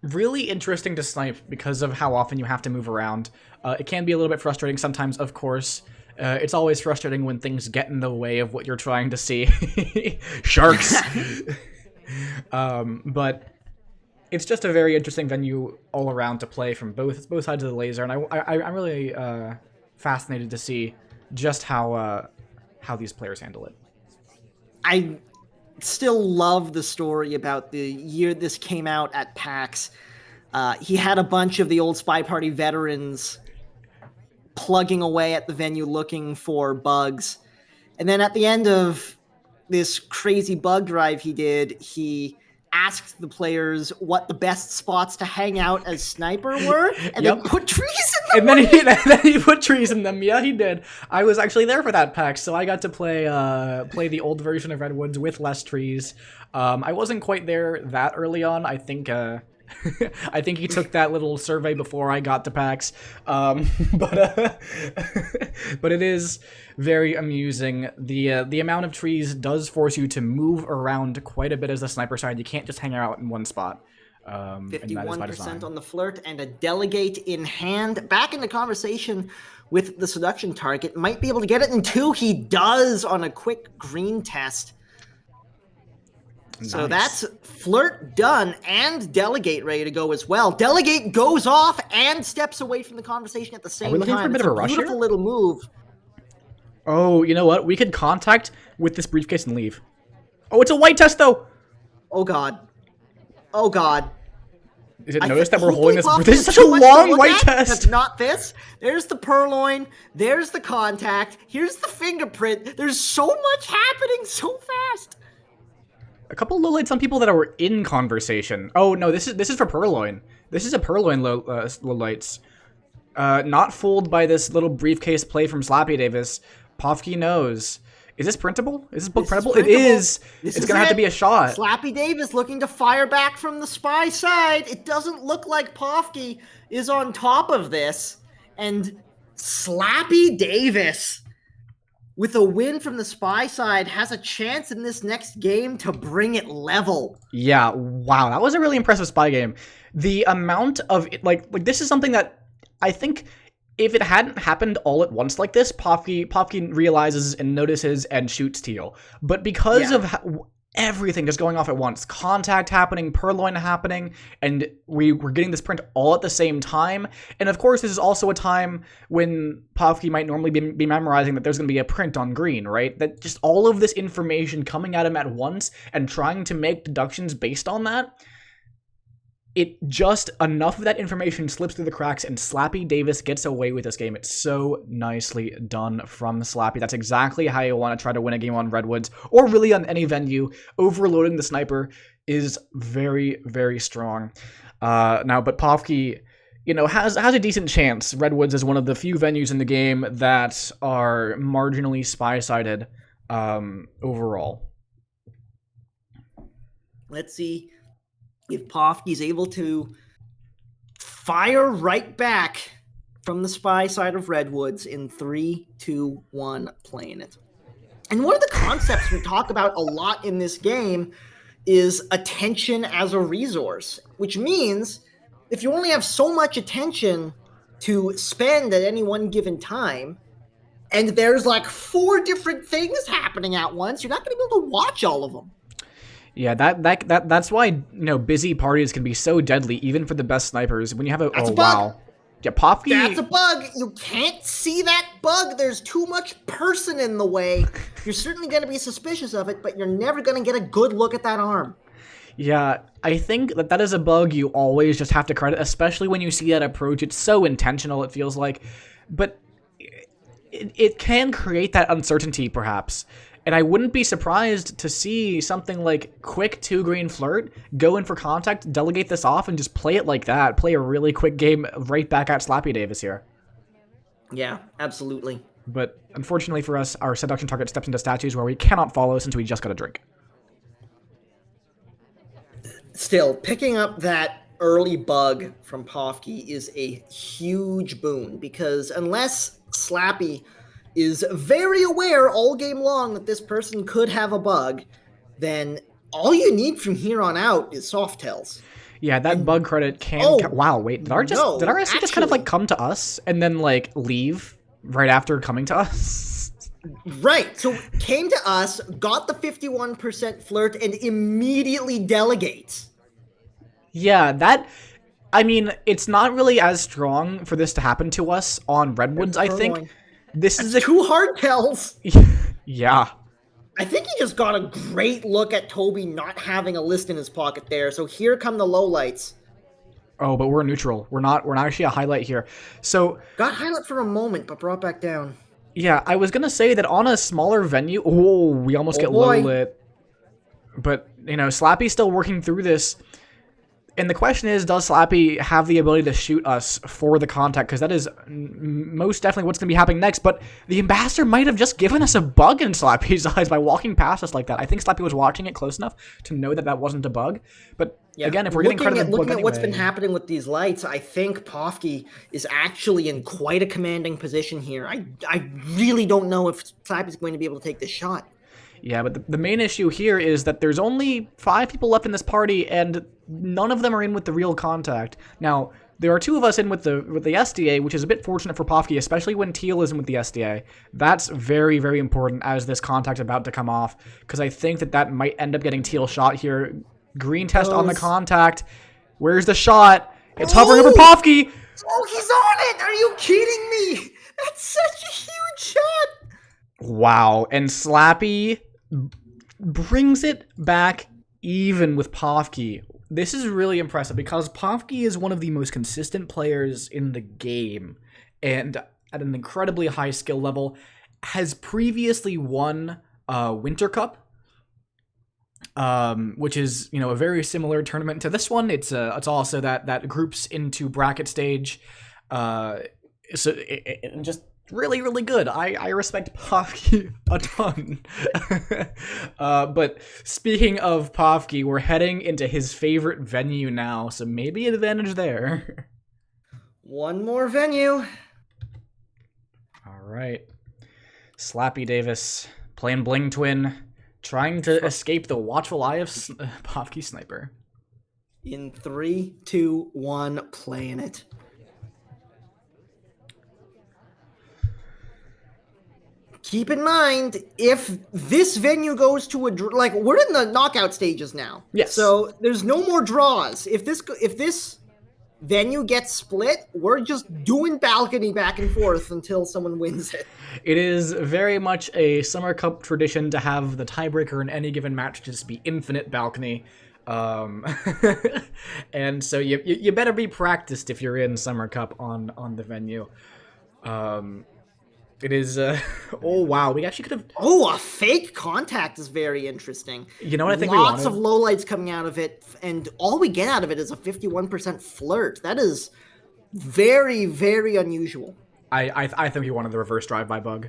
Speaker 2: really interesting to snipe because of how often you have to move around. It can be a little bit frustrating sometimes, of course. It's always frustrating when things get in the way of what you're trying to see. Sharks! But it's just a very interesting venue all around to play from both sides of the laser, and I'm really fascinated to see just how these players handle it.
Speaker 1: I still love the story about the year this came out at PAX. He had a bunch of the old SpyParty veterans plugging away at the venue looking for bugs. And then at the end of this crazy bug drive he did, he asked the players what the best spots to hang out as sniper were, and then put trees in them.
Speaker 2: And then he put trees in them. Yeah, he did. I was actually there for that PAX, so I got to play the old version of Redwoods with less trees. I wasn't quite there that early on. I think I think he took that little survey before I got to PAX, but it is very amusing. The amount of trees does force you to move around quite a bit as the sniper side. You can't just hang out in one spot.
Speaker 1: 51% on the flirt and a delegate in hand. Back in the conversation with the seduction target. Might be able to get it in 2. He does on a quick green test. Nice. So that's flirt done and delegate ready to go as well. Delegate goes off and steps away from the conversation at the same time.
Speaker 2: Are we looking for a bit of a rush here?
Speaker 1: Beautiful little move.
Speaker 2: Oh, you know what? We could contact with this briefcase and leave. Oh, it's a white test, though!
Speaker 1: Oh, God. Oh, God.
Speaker 2: Is it noticed that we're
Speaker 1: Hopefully
Speaker 2: holding this?
Speaker 1: Pofke
Speaker 2: This is
Speaker 1: has
Speaker 2: such a
Speaker 1: too much to
Speaker 2: long
Speaker 1: look
Speaker 2: white
Speaker 1: at,
Speaker 2: test!
Speaker 1: because not this. There's the purloin. There's the contact. Here's the fingerprint. There's so much happening so fast.
Speaker 2: A couple low lights on people that are in conversation. Oh, no, this is for purloin. This is a purloin low lights. Not fooled by this little briefcase play from Slappydavis. Pofke knows. Is this printable? Is this book printable? It is. It's gonna have to be a shot.
Speaker 1: Slappydavis looking to fire back from the spy side. It doesn't look like Pofke is on top of this. And Slappydavis, with a win from the spy side, has a chance in this next game to bring it level.
Speaker 2: Yeah, wow. That was a really impressive spy game. The amount of, like this is something that I think if it hadn't happened all at once like this, Pofke realizes and notices and shoots Teal. But because of everything just going off at once, contact happening, purloin happening, and we're getting this print all at the same time. And of course, this is also a time when Pofke might normally be memorizing that there's going to be a print on green, right? That just all of this information coming at him at once and trying to make deductions based on that. It just, enough of that information slips through the cracks and Slappydavis gets away with this game. It's so nicely done from Slappy. That's exactly how you want to try to win a game on Redwoods, or really on any venue. Overloading the sniper is very, very strong. But Pofke, has a decent chance. Redwoods is one of the few venues in the game that are marginally spy-sided overall.
Speaker 1: Let's see if Pofke's able to fire right back from the spy side of Redwoods in 3, 2, 1, playing it. And one of the concepts we talk about a lot in this game is attention as a resource, which means if you only have so much attention to spend at any one given time, and there's like 4 different things happening at once, you're not going to be able to watch all of them.
Speaker 2: Yeah, that's why busy parties can be so deadly, even for the best snipers. When you have
Speaker 1: That's a bug.
Speaker 2: Wow, yeah, Pofke.
Speaker 1: That's a bug. You can't see that bug. There's too much person in the way. You're certainly going to be suspicious of it, but you're never going to get a good look at that arm.
Speaker 2: Yeah, I think that is a bug you always just have to credit, especially when you see that approach. It's so intentional, it feels like, but it can create that uncertainty, perhaps. And I wouldn't be surprised to see something like quick 2-green flirt, go in for contact, delegate this off, and just play it like that. Play a really quick game right back at Slappydavis here.
Speaker 1: Yeah, absolutely.
Speaker 2: But unfortunately for us, our seduction target steps into statues where we cannot follow since we just got a drink.
Speaker 1: Still, picking up that early bug from Pofke is a huge boon, because unless Slappy is very aware all game long that this person could have a bug, then all you need from here on out is soft tells.
Speaker 2: Yeah, that bug credit can... wow, wait, did our SC just kind of like come to us and then like leave right after coming to us?
Speaker 1: Right, so came to us, got the 51% flirt, and immediately delegates.
Speaker 2: Yeah, I mean, it's not really as strong for this to happen to us on Redwoods, I think. This is
Speaker 1: 2 hard tells.
Speaker 2: Yeah.
Speaker 1: I think he just got a great look at Toby not having a list in his pocket there. So here come the lowlights.
Speaker 2: Oh, but we're neutral. We're not actually a highlight here. So
Speaker 1: got highlight for a moment, but brought back down.
Speaker 2: Yeah, I was gonna say that on a smaller venue, we almost get low lit. But Slappy's still working through this. And the question is, does Slappy have the ability to shoot us for the contact? Because that is most definitely what's going to be happening next. But the ambassador might have just given us a bug in Slappy's eyes by walking past us like that. I think Slappy was watching it close enough to know that that wasn't a bug. But again, if we're getting credit,
Speaker 1: looking at what's been happening with these lights, I think Pofke is actually in quite a commanding position here. I really don't know if Slappy's going to be able to take this shot.
Speaker 2: Yeah, but the main issue here is that there's only 5 people left in this party, and none of them are in with the real contact. Now, there are 2 of us in with the SDA, which is a bit fortunate for Pofke, especially when Teal is in with the SDA. That's very, very important as this contact's about to come off, because I think that might end up getting Teal shot here. Green test on the contact. Where's the shot? It's hovering over Pofke!
Speaker 1: Oh, he's on it! Are you kidding me? That's such a huge shot!
Speaker 2: Wow, and Slappy brings it back even with Pofke. This is really impressive because Pofke is one of the most consistent players in the game, and at an incredibly high skill level, has previously won Winter Cup, which is a very similar tournament to this one. It's also that groups into bracket stage, so it just really, really good. I respect Pofke a ton. But speaking of Pofke, we're heading into his favorite venue now, so maybe advantage there.
Speaker 1: One more venue.
Speaker 2: All right. Slappydavis playing Bling Twin, trying to escape the watchful eye of Pofke Sniper.
Speaker 1: In 3, 2, 1, playing it. Keep in mind, if this venue goes to we're in the knockout stages now.
Speaker 2: Yes.
Speaker 1: So there's no more draws. If this venue gets split, we're just doing balcony back and forth until someone wins it.
Speaker 2: It is very much a Summer Cup tradition to have the tiebreaker in any given match just be infinite balcony. And so you better be practiced if you're in Summer Cup on the venue. It is, oh wow, we actually could have...
Speaker 1: Oh, a fake contact is very interesting.
Speaker 2: You know what I think
Speaker 1: Lots of lowlights coming out of it, and all we get out of it is a 51% flirt. That is very, very unusual.
Speaker 2: I think we wanted the reverse drive-by bug.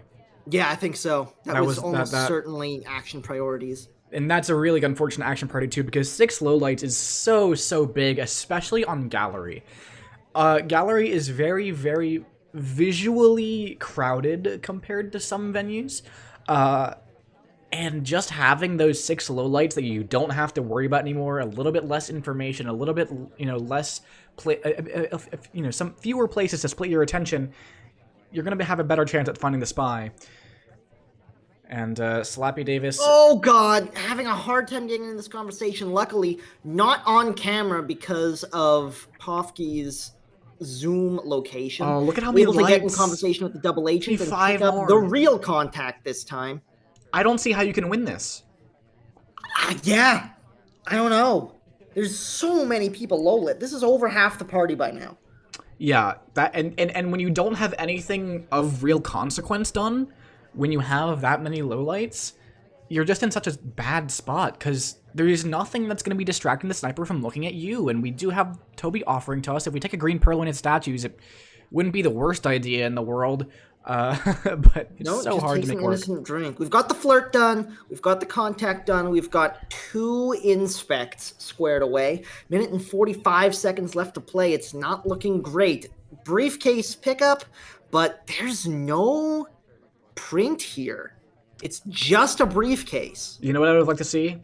Speaker 1: Yeah, I think so. That was almost certainly action priorities.
Speaker 2: And that's a really unfortunate action priority too, because 6 lowlights is so big, especially on Gallery. Gallery is very, very visually crowded compared to some venues, and just having those 6 lowlights that you don't have to worry about anymore, a little bit less information, a little bit less some fewer places to split your attention, you're gonna have a better chance at finding the spy. And Slappydavis.
Speaker 1: Oh god, having a hard time getting in this conversation. Luckily, not on camera because of Pofke's Zoom location.
Speaker 2: Oh, look at how many
Speaker 1: able to
Speaker 2: lights.
Speaker 1: Get in conversation with the double agent and
Speaker 2: 5
Speaker 1: pick up
Speaker 2: more.
Speaker 1: the real contact this time.
Speaker 2: I don't see how you can win this.
Speaker 1: Yeah, I don't know. There's so many people low lit. This is over half the party by now.
Speaker 2: Yeah, that and when you don't have anything of real consequence done, when you have that many lowlights, you're just in such a bad spot because there is nothing that's going to be distracting the sniper from looking at you. And we do have Toby offering to us, if we take a green purloined statues, it wouldn't be the worst idea in the world. But it's so hard to make work.
Speaker 1: Innocent drink. We've got the flirt done. We've got the contact done. We've got 2 inspects squared away. Minute and 45 seconds left to play. It's not looking great. Briefcase pickup, but there's no print here. It's just a briefcase.
Speaker 2: You know what I would like to see?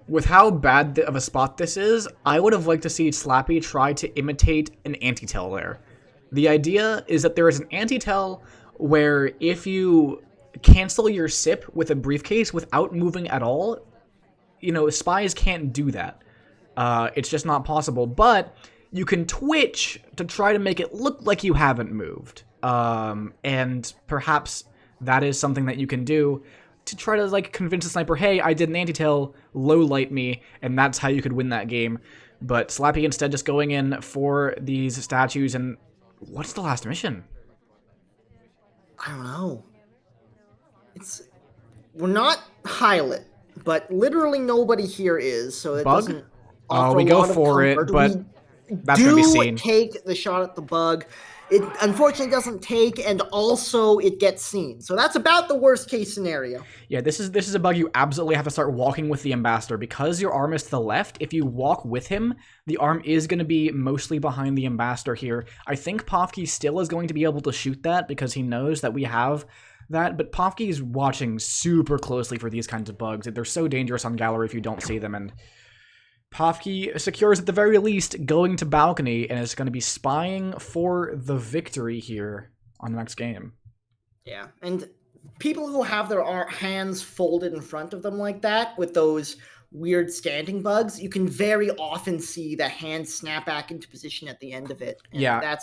Speaker 2: With how bad of a spot this is, I would have liked to see Slappy try to imitate an anti-tell there. The idea is that there is an anti-tell where if you cancel your sip with a briefcase without moving at all, spies can't do that. It's just not possible. But you can twitch to try to make it look like you haven't moved. And perhaps that is something that you can do to try to convince the sniper, hey, I did an anti-tell, low light me, and that's how you could win that game. But Slappy instead just going in for these statues, and what's the last mission?
Speaker 1: I don't know. We're not Hylet, but literally nobody here is, so it
Speaker 2: Bug?
Speaker 1: doesn't offer
Speaker 2: We
Speaker 1: a
Speaker 2: go
Speaker 1: lot of
Speaker 2: for
Speaker 1: comfort.
Speaker 2: it, but that's going to be seen.
Speaker 1: Take the shot at the bug. It unfortunately doesn't take, and also it gets seen. So that's about the worst case scenario.
Speaker 2: Yeah, this is a bug you absolutely have to start walking with the ambassador. Because your arm is to the left, if you walk with him, the arm is going to be mostly behind the ambassador here. I think Pofke still is going to be able to shoot that because he knows that we have that, but Pofke is watching super closely for these kinds of bugs. They're so dangerous on Gallery if you don't see them, and Pofke secures at the very least going to balcony and is going to be spying for the victory here on the next game.
Speaker 1: Yeah, and people who have their hands folded in front of them like that with those weird standing bugs, you can very often see the hand snap back into position at the end of it. And
Speaker 2: yeah,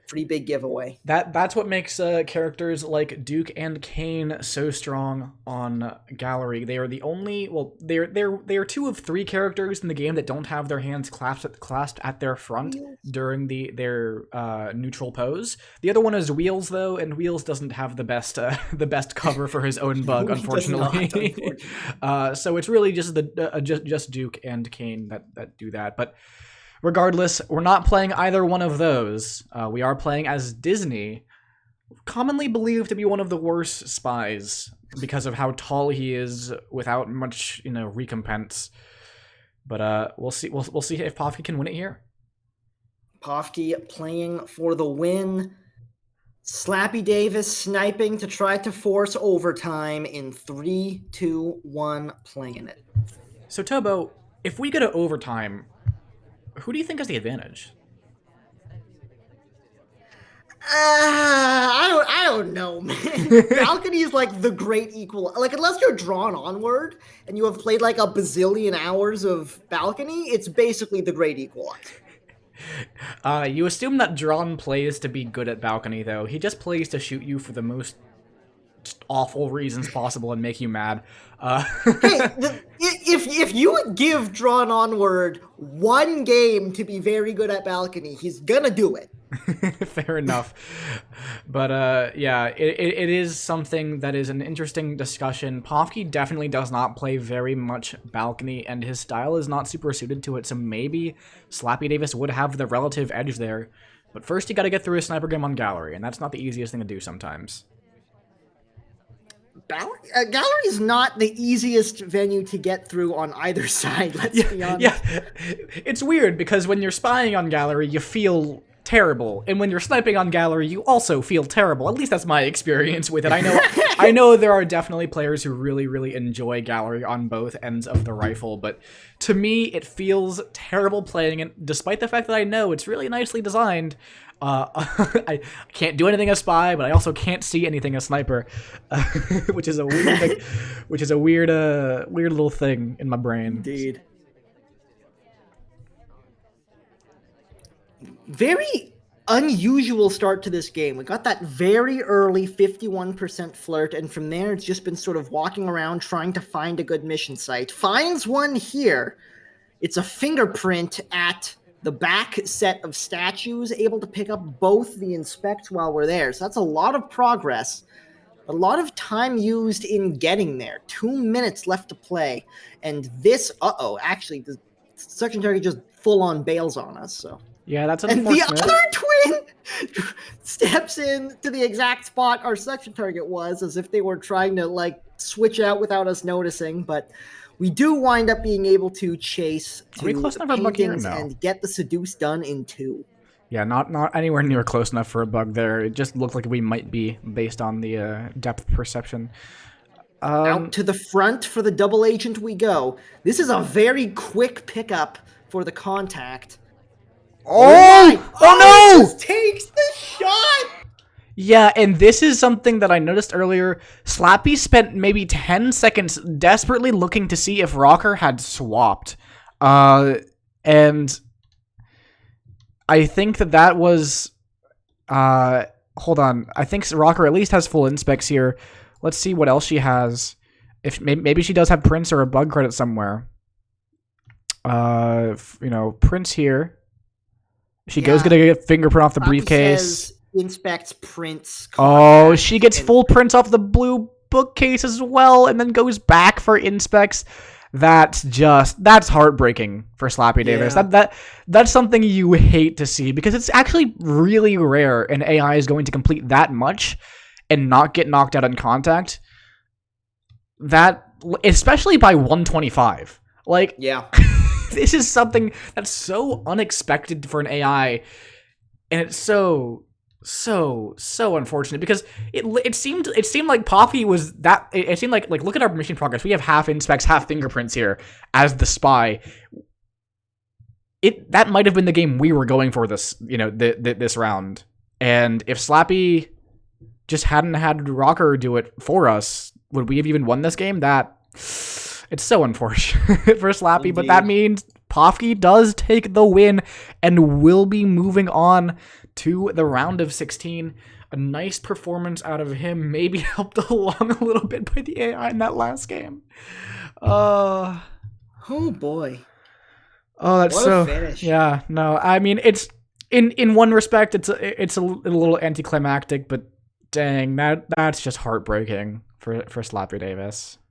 Speaker 1: Pretty big giveaway.
Speaker 2: That's what makes characters like Duke and Kane so strong on Gallery. They are the only, well, they are two of three characters in the game that don't have their hands clasped at their front during their neutral pose. The other one is Wheels though, and Wheels doesn't have the best cover for his own bug, unfortunately. So it's really just just Duke and Kane that do that, but. Regardless, we're not playing either one of those. We are playing as Disney, commonly believed to be one of the worst spies because of how tall he is without much, recompense. But we'll see. We'll see if Pofke can win it here.
Speaker 1: Pofke playing for the win. Slappydavis sniping to try to force overtime in 3, 2, 1, playing it.
Speaker 2: So Tobo, if we go to overtime, who do you think has the advantage?
Speaker 1: I don't know, man. Balcony is like the great equal. Like, unless you're drawn onward and you have played like a bazillion hours of Balcony, it's basically the great equalizer.
Speaker 2: You assume that Drawn plays to be good at Balcony, though. He just plays to shoot you for the most awful reasons possible and make you mad.
Speaker 1: Hey, if you would give Drawn Onward one game to be very good at Balcony, he's gonna do it.
Speaker 2: Fair enough. But yeah, it is something that is an interesting discussion. Pofke definitely does not play very much Balcony, and his style is not super suited to it, so maybe Slappydavis would have the relative edge there. But first you gotta get through a sniper game on Gallery, and that's not the easiest thing to do sometimes.
Speaker 1: Gallery is not the easiest venue to get through on either side, let's be honest.
Speaker 2: Yeah, it's weird, because when you're spying on Gallery, you feel terrible, and when you're sniping on Gallery, you also feel terrible. At least that's my experience with it. I know there are definitely players who really, really enjoy Gallery on both ends of the rifle, but to me, it feels terrible playing it, despite the fact that I know it's really nicely designed. I can't do anything as spy, but I also can't see anything as sniper, which is a weird weird little thing in my brain.
Speaker 1: Indeed. Very unusual start to this game. We got that very early 51% flirt, and from there it's just been sort of walking around trying to find a good mission site. Finds one here. It's a fingerprint at the back set of statues, able to pick up both the inspects while we're there. So that's a lot of progress. A lot of time used in getting there. 2 minutes left to play. And this, actually, the suction target just full-on bails on us. So
Speaker 2: yeah, that's
Speaker 1: unfortunate.
Speaker 2: And
Speaker 1: the other twin steps in to the exact spot our suction target was, as if they were trying to, like, switch out without us noticing. But we do wind up being able to chase to the paintings and get the seduce done in 2.
Speaker 2: Yeah, not anywhere near close enough for a bug there. It just looked like we might be based on the depth perception.
Speaker 1: Out to the front for the double agent we go. This is a very quick pickup for the contact.
Speaker 2: Oh no!
Speaker 1: He just takes the shot!
Speaker 2: Yeah, and this is something that I noticed earlier. Slappy spent maybe 10 seconds desperately looking to see if Rocker had swapped. And I think that was... hold on. I think Rocker at least has full inspects here. Let's see what else she has. If maybe she does have Prince or a bug credit somewhere. Prince here. She goes gonna get fingerprint off the briefcase.
Speaker 1: Inspects Prince.
Speaker 2: Oh, she gets full prints off the blue bookcase as well, and then goes back for inspects. That's heartbreaking for Slappydavis. Yeah. That's something you hate to see, because it's actually really rare an AI is going to complete that much and not get knocked out in contact. That, especially by 125. Like, yeah. This is something that's so unexpected for an AI, and it's so unfortunate, because it seemed like Pofke was that. It seemed like look at our mission progress. We have half inspects, half fingerprints here as the spy. That might have been the game we were going for this this round. And if Slappy just hadn't had Rocker do it for us, would we have even won this game? It's so unfortunate for Slappy, Indeed. But that means Pofke does take the win and will be moving on to the round of 16. A nice performance out of him, maybe helped along a little bit by the AI in that last game.
Speaker 1: Oh boy.
Speaker 2: Oh, that's
Speaker 1: What
Speaker 2: so.
Speaker 1: a finish.
Speaker 2: Yeah, no, I mean it's in one respect it's a little anticlimactic, but dang, that's just heartbreaking for Slappydavis.